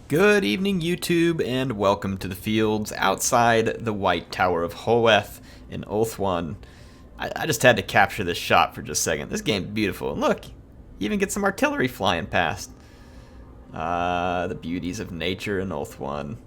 Good evening, YouTube, and welcome to the fields outside the White Tower of Hoeth in Oath 1. I just had to capture this shot for just a second. This game's beautiful. And look, you even get some artillery flying past. The beauties of nature in Oath 1.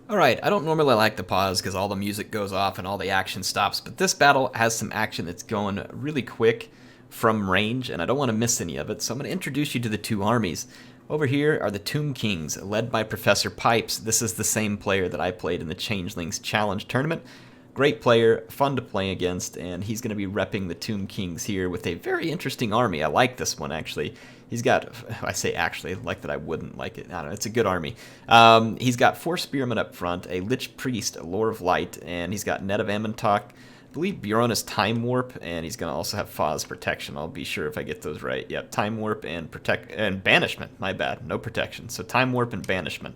Alright, I don't normally like to pause because all the music goes off and all the action stops, but this battle has some action that's going really quick from range, and I don't want to miss any of it, so I'm going to introduce you to the two armies. Over here are the Tomb Kings, led by Professor Pipes. This is the same player that I played in the Changelings Challenge Tournament. Great player, fun to play against, and he's going to be repping the Tomb Kings here with a very interesting army. I like this one, actually. He's got, I say actually, like that I wouldn't like it. I don't know, it's a good army. He's got 4 Spearmen up front, a Lich Priest, a Lore of Light, and he's got Net of Amentok. I believe Bjorn is Time Warp, and he's going to also have Foz Protection. I'll be sure if I get those right. Yep, Time Warp and Banishment. My bad, no protection. So Time Warp and Banishment.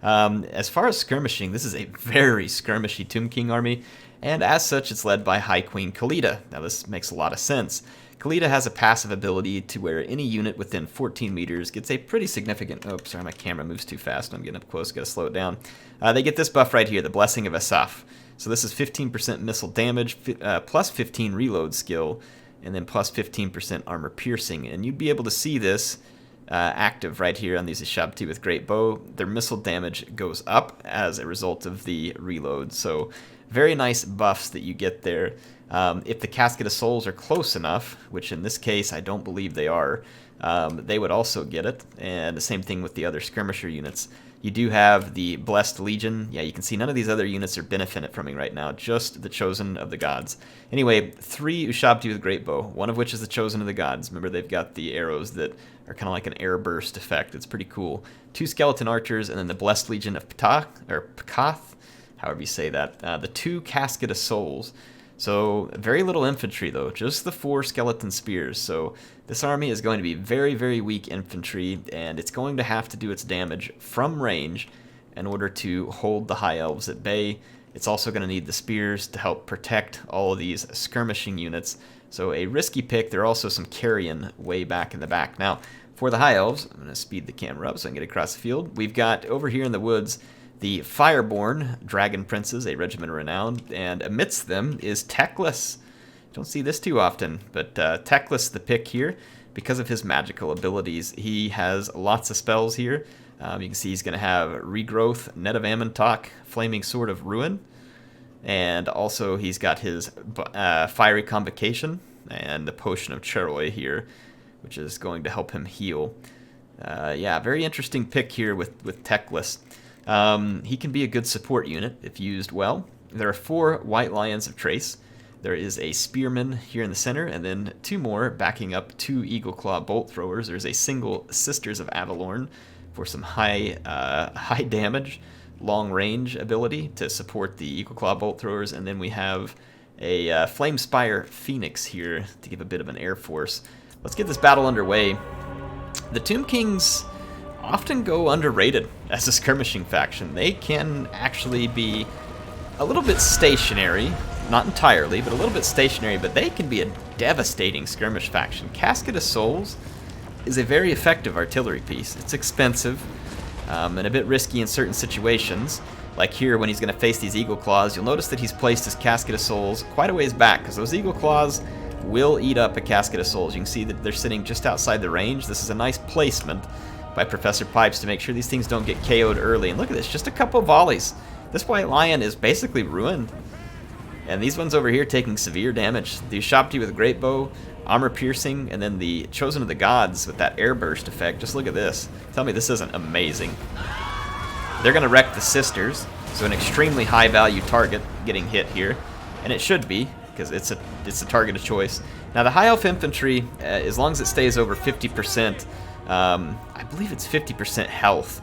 As far as skirmishing, this is a very skirmishy Tomb King army, and as such, it's led by High Queen Khalida. Now, this makes a lot of sense. Khalida has a passive ability to where any unit within 14 meters gets a pretty significant... Oh, sorry, my camera moves too fast. I'm getting up close, gotta slow it down. They get this buff right here, the Blessing of Asaph. So this is 15% missile damage, plus 15 reload skill, and then plus 15% armor piercing. And you'd be able to see this active right here on these Ushabti with Great Bow. Their missile damage goes up as a result of the reload. So very nice buffs that you get there. If the Casket of Souls are close enough, which in this case I don't believe they are, they would also get it. And the same thing with the other skirmisher units. You do have the Blessed Legion. Yeah, you can see none of these other units are benefiting from me right now, just the Chosen of the Gods. Anyway, 3 Ushabti with Great Bow, one of which is the Chosen of the Gods. Remember, they've got the arrows that are kind of like an air burst effect. It's pretty cool. 2 Skeleton Archers, and then the Blessed Legion of Pkath, however you say that. The 2 Casket of Souls. So very little infantry though, just the 4 skeleton spears. So this army is going to be very, very weak infantry, and it's going to have to do its damage from range in order to hold the High Elves at bay. It's also going to need the spears to help protect all of these skirmishing units. So a risky pick. There are also some carrion way back in the back. Now, for the High Elves, I'm going to speed the camera up so I can get across the field. We've got over here in the woods the Fireborn Dragon Princes, a regiment renowned, and amidst them is Teclis. Don't see this too often, but Teclis the pick here. Because of his magical abilities, he has lots of spells here. You can see he's going to have Regrowth, Net of Amentok, Flaming Sword of Ruin, and also he's got his Fiery Convocation and the Potion of Cheroy here, which is going to help him heal. Yeah, very interesting pick here with Teclis. He can be a good support unit if used well. There are 4 White Lions of Trace. There is a Spearman here in the center, and then 2 more backing up 2 Eagle Claw Bolt Throwers. There's a single Sisters of Avalorn for some high damage, long range ability to support the Eagle Claw Bolt Throwers, and then we have a Flame Spire Phoenix here to give a bit of an air force. Let's get this battle underway. The Tomb Kings often go underrated as a skirmishing faction. They can actually be a little bit stationary, not entirely, but a little bit stationary, but they can be a devastating skirmish faction. Casket of Souls is a very effective artillery piece. It's expensive and a bit risky in certain situations. Like here, when he's going to face these Eagle Claws, you'll notice that he's placed his Casket of Souls quite a ways back, because those Eagle Claws will eat up a Casket of Souls. You can see that they're sitting just outside the range. This is a nice placement by Professor Pipes to make sure these things don't get KO'd early. And look at this, just a couple volleys. This White Lion is basically ruined. And these ones over here taking severe damage. The Ushabti with Great Bow, Armor Piercing, and then the Chosen of the Gods with that Air Burst effect. Just look at this. Tell me this isn't amazing. They're going to wreck the Sisters, so an extremely high value target getting hit here. And it should be, because it's a target of choice. Now the High Elf Infantry, as long as it stays over 50%, I believe it's 50% health.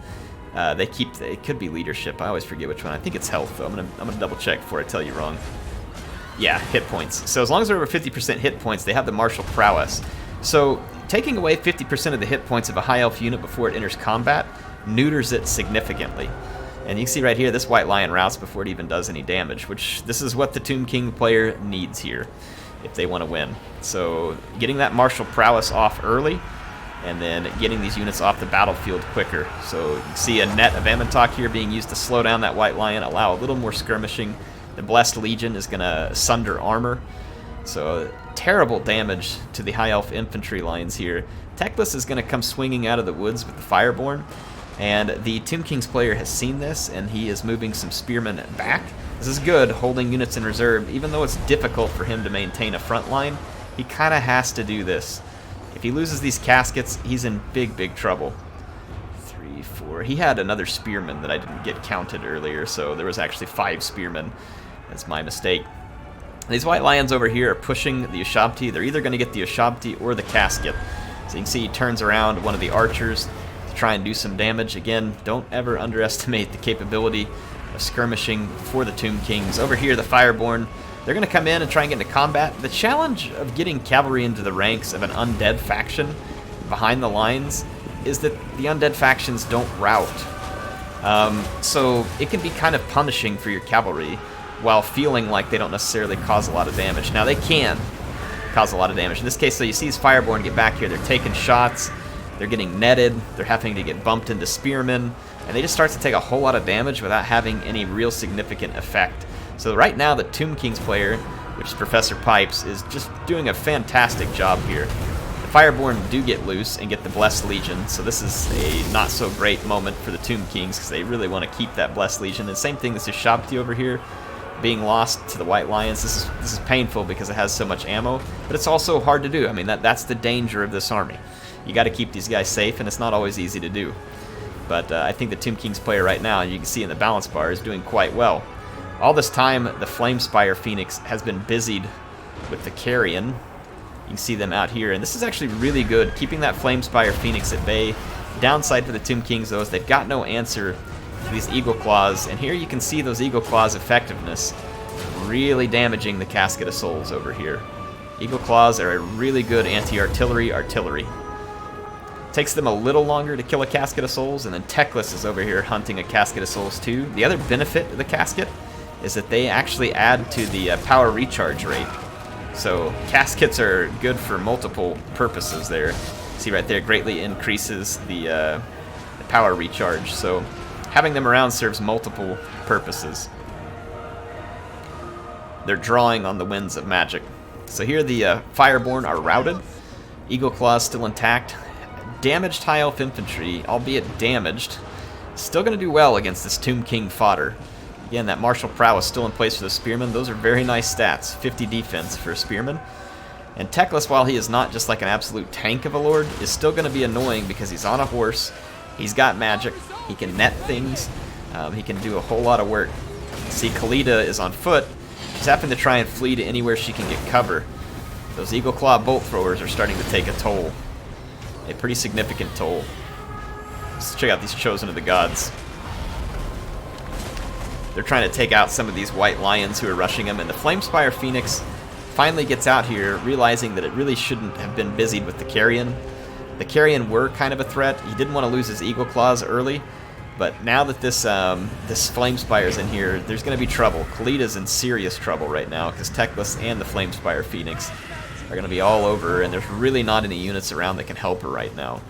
It could be leadership. I always forget which one. I think it's health though. I'm gonna double check before I tell you wrong. Yeah, hit points. So as long as they're over 50% hit points, they have the martial prowess. So taking away 50% of the hit points of a High Elf unit before it enters combat neuters it significantly. And you can see right here, this White Lion routs before it even does any damage, which this is what the Tomb King player needs here if they want to win. So getting that martial prowess off early and then getting these units off the battlefield quicker. So you can see a net of Ammontok here being used to slow down that White Lion, allow a little more skirmishing. The Blessed Legion is going to sunder armor. So terrible damage to the High Elf infantry lines here. Teclis is going to come swinging out of the woods with the Fireborn, and the Tomb King's player has seen this, and he is moving some spearmen back. This is good, holding units in reserve. Even though it's difficult for him to maintain a front line, he kind of has to do this. If he loses these caskets, he's in big, big trouble. 3, 4. He had another spearman that I didn't get counted earlier, so there was actually 5 spearmen. That's my mistake. These White Lions over here are pushing the Ushabti. They're either going to get the Ushabti or the casket. So you can see he turns around one of the archers to try and do some damage. Again, don't ever underestimate the capability of skirmishing for the Tomb Kings. Over here, the Fireborn, they're going to come in and try and get into combat. The challenge of getting cavalry into the ranks of an undead faction behind the lines is that the undead factions don't rout. So it can be kind of punishing for your cavalry while feeling like they don't necessarily cause a lot of damage. Now, they can cause a lot of damage. In this case, so you see these Fireborn get back here. They're taking shots. They're getting netted. They're having to get bumped into spearmen. And they just start to take a whole lot of damage without having any real significant effect. So right now, the Tomb King's player, which is Professor Pipes, is just doing a fantastic job here. The Fireborn do get loose and get the Blessed Legion, so this is a not-so-great moment for the Tomb Kings because they really want to keep that Blessed Legion. And same thing, this is Ushabti over here being lost to the White Lions. This is painful because it has so much ammo, but it's also hard to do. I mean, that's the danger of this army. You got to keep these guys safe, and it's not always easy to do. But I think the Tomb King's player right now, and you can see in the balance bar, is doing quite well. All this time, the Flamespire Phoenix has been busied with the Carrion. You can see them out here, and this is actually really good, keeping that Flamespire Phoenix at bay. Downside for the Tomb Kings, though, is they've got no answer to these Eagle Claws, and here you can see those Eagle Claws' effectiveness really damaging the Casket of Souls over here. Eagle Claws are a really good anti-artillery artillery. Takes them a little longer to kill a Casket of Souls, and then Teclis is over here hunting a Casket of Souls too. The other benefit of the Casket is that they actually add to the power recharge rate. So caskets are good for multiple purposes there. See right there, greatly increases the power recharge. So having them around serves multiple purposes. They're drawing on the winds of magic. So here the Fireborn are routed. Eagle Claws still intact. Damaged High Elf infantry, albeit damaged, still going to do well against this Tomb King fodder. Again, that martial prowess still in place for the spearmen. Those are very nice stats. 50 defense for a spearman. And Teclis, while he is not just like an absolute tank of a lord, is still going to be annoying because he's on a horse. He's got magic. He can net things. He can do a whole lot of work. See, Khalida is on foot. She's having to try and flee to anywhere she can get cover. Those Eagle Claw bolt throwers are starting to take a toll. A pretty significant toll. Let's check out these Chosen of the Gods. They're trying to take out some of these White Lions who are rushing them, and the Flamespire Phoenix finally gets out here, realizing that it really shouldn't have been busied with the Carrion. The Carrion were kind of a threat. He didn't want to lose his Eagle Claws early, but now that this Flamespire's in here, there's going to be trouble. Khalida's in serious trouble right now, because Teclis and the Flamespire Phoenix are going to be all over her, and there's really not any units around that can help her right now.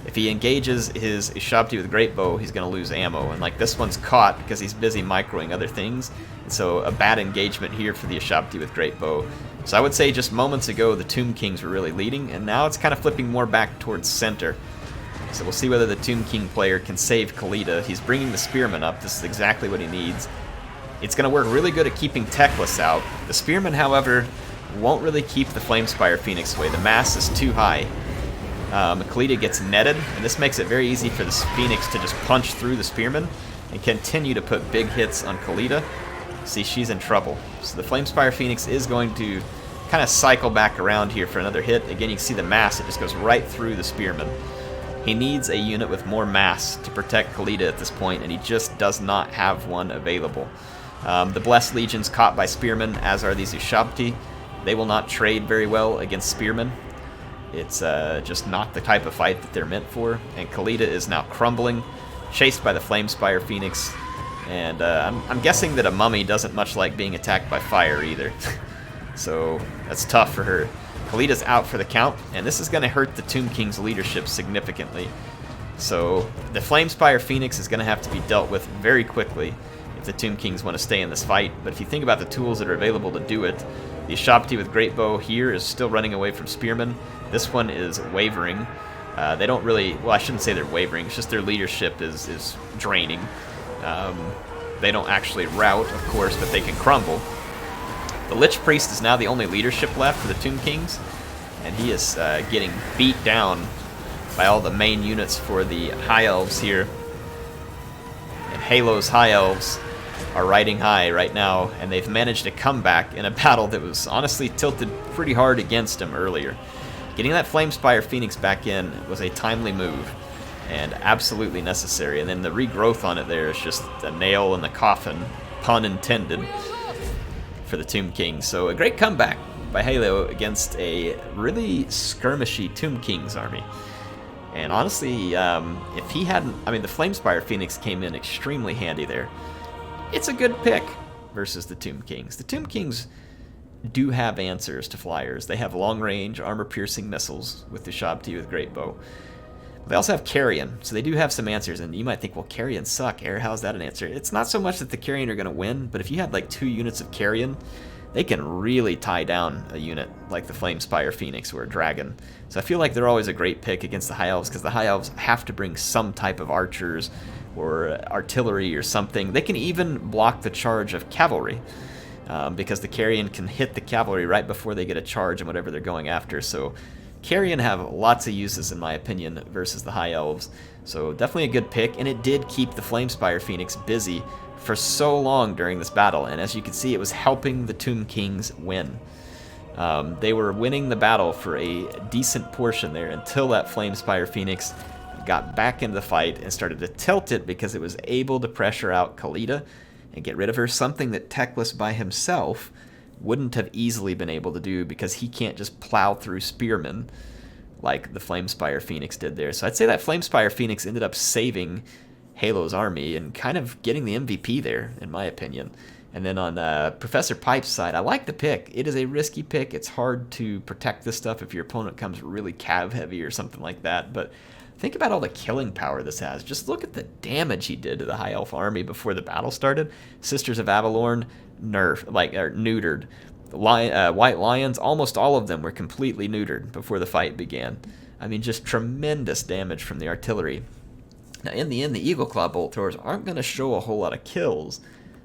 If he engages his Ushabti with Great Bow, he's going to lose ammo, and like this one's caught because he's busy microing other things, and so a bad engagement here for the Ushabti with Great Bow. So I would say just moments ago the Tomb Kings were really leading, and now it's kind of flipping more back towards center. So we'll see whether the Tomb King player can save Khalida. He's bringing the Spearman up. This is exactly what he needs. It's going to work really good at keeping Teclis out. The Spearman, however, won't really keep the Flamespire Phoenix away. The mass is too high. Khalida gets netted, and this makes it very easy for the Phoenix to just punch through the Spearman and continue to put big hits on Khalida. See, she's in trouble. So the Flamespire Phoenix is going to kind of cycle back around here for another hit. Again, you can see the mass, it just goes right through the Spearman. He needs a unit with more mass to protect Khalida at this point, and he just does not have one available. The Blessed Legion's caught by Spearmen, as are these Ushabti. They will not trade very well against Spearmen. It's just not the type of fight that they're meant for. And Khalida is now crumbling, chased by the Flamespire Phoenix. And I'm guessing that a mummy doesn't much like being attacked by fire either. So that's tough for her. Khalidah's out for the count, and this is going to hurt the Tomb King's leadership significantly. So the Flamespire Phoenix is going to have to be dealt with very quickly if the Tomb Kings want to stay in this fight. But if you think about the tools that are available to do it, the Shabti with Great Bow here is still running away from Spearmen. This one is wavering. They don't really, well, I shouldn't say they're wavering, it's just their leadership is draining. They don't actually rout, of course, but they can crumble. The Lich Priest is now the only leadership left for the Tomb Kings, and he is getting beat down by all the main units for the High Elves here. And Halo's High Elves are riding high right now, and they've managed to come back in a battle that was honestly tilted pretty hard against them earlier. Getting that Flamespire Phoenix back in was a timely move, and absolutely necessary. And then the regrowth on it there is just a nail in the coffin, pun intended, for the Tomb King. So a great comeback by Halo against a really skirmishy Tomb King's army. And honestly, if he hadn't, I mean, the Flamespire Phoenix came in extremely handy there. It's a good pick versus the Tomb Kings. The Tomb Kings do have answers to flyers. They have long-range, armor-piercing missiles with the Shabti with Great Bow. They also have Carrion, so they do have some answers. And you might think, well, Carrion suck. How is that an answer? It's not so much that the Carrion are going to win, but if you had like 2 units of Carrion, they can really tie down a unit like the Flamespire Phoenix or a Dragon. So I feel like they're always a great pick against the High Elves, because the High Elves have to bring some type of archers or artillery or something. They can even block the charge of cavalry, because the Carrion can hit the cavalry right before they get a charge and whatever they're going after. So Carrion have lots of uses, in my opinion, versus the High Elves. So definitely a good pick, and it did keep the Flamespire Phoenix busy for so long during this battle. And as you can see, it was helping the Tomb Kings win. They were winning the battle for a decent portion there until that Flamespire Phoenix got back into the fight and started to tilt it, because it was able to pressure out Khalida and get rid of her, something that Teclis by himself wouldn't have easily been able to do, because he can't just plow through spearmen like the Flamespire Phoenix did there. So I'd say that Flamespire Phoenix ended up saving Halo's army and kind of getting the MVP there, in my opinion. And then on Professor Pipe's side, I like the pick. It is a risky pick. It's hard to protect this stuff if your opponent comes really cav heavy or something like that, but think about all the killing power this has. Just look at the damage he did to the High Elf army before the battle started. Sisters of Avalorn, neutered. White Lions, almost all of them were completely neutered before the fight began. I mean, just tremendous damage from the artillery. Now, in the end, the Eagle Claw bolt throwers aren't going to show a whole lot of kills,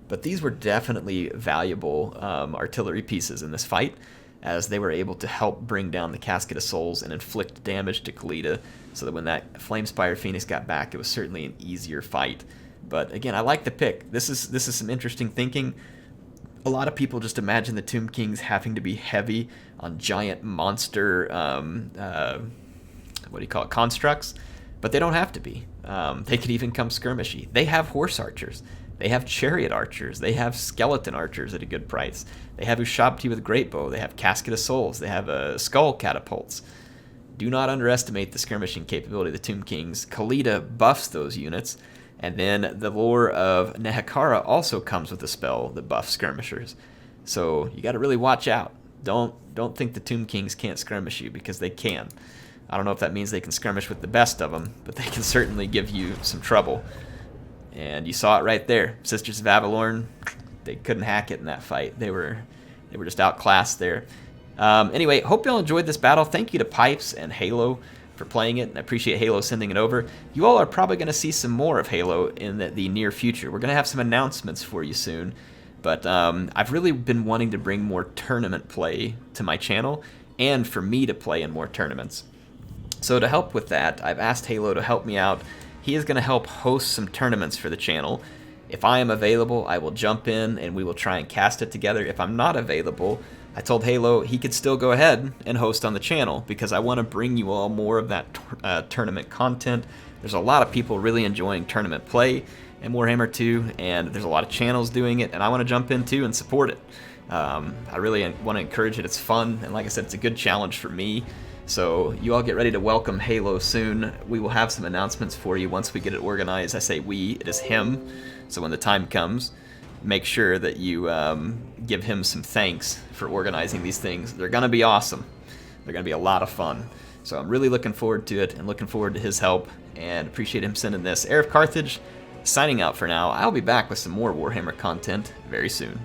but these were definitely valuable artillery pieces in this fight, as they were able to help bring down the Casket of Souls and inflict damage to Khalida, so that when that Flamespire Phoenix got back, it was certainly an easier fight. But again, I like the pick. This is some interesting thinking. A lot of people just imagine the Tomb Kings having to be heavy on giant monster, constructs, but they don't have to be. They could even come skirmishy. They have horse archers. They have chariot archers. They have skeleton archers at a good price. They have Ushabti with Great Bow. They have Casket of Souls. They have skull catapults. Do not underestimate the skirmishing capability of the Tomb Kings. Khalida buffs those units, and then the lore of Nehekara also comes with a spell that buffs skirmishers. So you got to really watch out. Don't think the Tomb Kings can't skirmish you, because they can. I don't know if that means they can skirmish with the best of them, but they can certainly give you some trouble. And you saw it right there. Sisters of Avalorn, they couldn't hack it in that fight. They were just outclassed there. Anyway, hope y'all enjoyed this battle. Thank you to Pipes and Halo for playing it, and I appreciate Halo sending it over. You all are probably going to see some more of Halo in the near future. We're going to have some announcements for you soon, but I've really been wanting to bring more tournament play to my channel, and for me to play in more tournaments. So to help with that, I've asked Halo to help me out. He is going to help host some tournaments for the channel. If I am available, I will jump in and we will try and cast it together. If I'm not available, I told Halo he could still go ahead and host on the channel, because I want to bring you all more of that tournament content. There's a lot of people really enjoying tournament play in Warhammer 2, and there's a lot of channels doing it, and I want to jump in too and support it. I really want to encourage it. It's fun, and like I said, it's a good challenge for me. So you all get ready to welcome Halo soon. We will have some announcements for you once we get it organized. I say we, it is him. So when the time comes, make sure that you give him some thanks for organizing these things. They're going to be awesome. They're going to be a lot of fun. So I'm really looking forward to it and looking forward to his help and appreciate him sending this. HeirofCarthage signing out for now. I'll be back with some more Warhammer content very soon.